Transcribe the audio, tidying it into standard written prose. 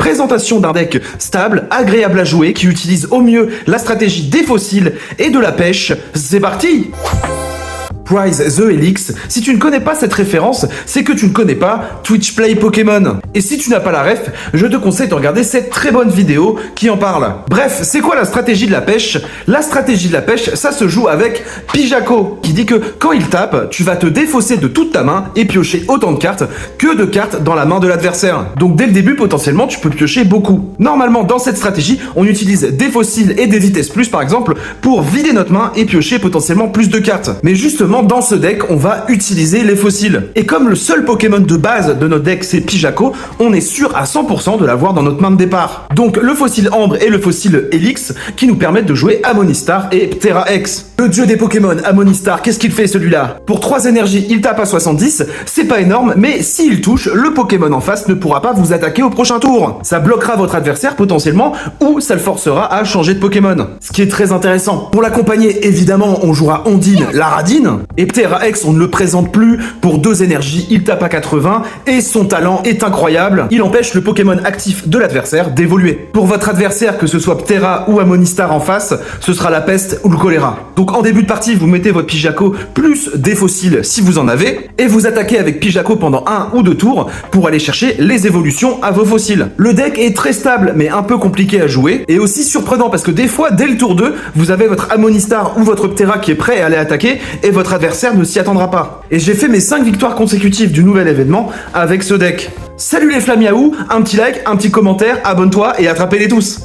Présentation d'un deck stable, agréable à jouer, qui utilise au mieux la stratégie des fossiles et de la pêche. C'est parti! Prize the Helix. Si tu ne connais pas cette référence, c'est que tu ne connais pas Twitch Play Pokémon. Et si tu n'as pas la ref, je te conseille de regarder cette très bonne vidéo qui en parle. Bref, c'est quoi la stratégie de la pêche? La stratégie de la pêche, ça se joue avec Pijako, qui dit que quand il tape, tu vas te défausser de toute ta main et piocher autant de cartes que de cartes dans la main de l'adversaire. Donc dès le début, potentiellement, tu peux piocher beaucoup. Normalement, dans cette stratégie, on utilise des fossiles et des vitesses plus, par exemple, pour vider notre main et piocher potentiellement plus de cartes. Mais justement, dans ce deck, on va utiliser les fossiles. Et comme le seul Pokémon de base de notre deck, c'est Pijako, on est sûr à 100% de l'avoir dans notre main de départ. Donc le fossile Ambre et le fossile Helix qui nous permettent de jouer Amonistar et Ptera X. Le dieu des Pokémon, Amonistar, qu'est-ce qu'il fait celui-là? Pour 3 énergies, il tape à 70, c'est pas énorme, mais s'il touche, le Pokémon en face ne pourra pas vous attaquer au prochain tour. Ça bloquera votre adversaire potentiellement, ou ça le forcera à changer de Pokémon. Ce qui est très intéressant. Pour l'accompagner, évidemment, on jouera Ondine, la Radine, et Ptera X, on ne le présente plus. Pour 2 énergies, il tape à 80, et son talent est incroyable. Il empêche le Pokémon actif de l'adversaire d'évoluer. Pour votre adversaire, que ce soit Ptera ou Amonistar en face, ce sera la peste ou le choléra. Donc en début de partie, vous mettez votre Pijako plus des fossiles si vous en avez, et vous attaquez avec Pijako pendant 1 ou 2 tours pour aller chercher les évolutions à vos fossiles. Le deck est très stable, mais un peu compliqué à jouer, et aussi surprenant parce que des fois, dès le tour 2, vous avez votre Amonistar ou votre Ptera qui est prêt à aller attaquer, et votre adversaire ne s'y attendra pas. Et j'ai fait mes 5 victoires consécutives du nouvel événement avec ce deck. Salut les Flamiaou, un petit like, un petit commentaire, abonne-toi et attrapez-les tous!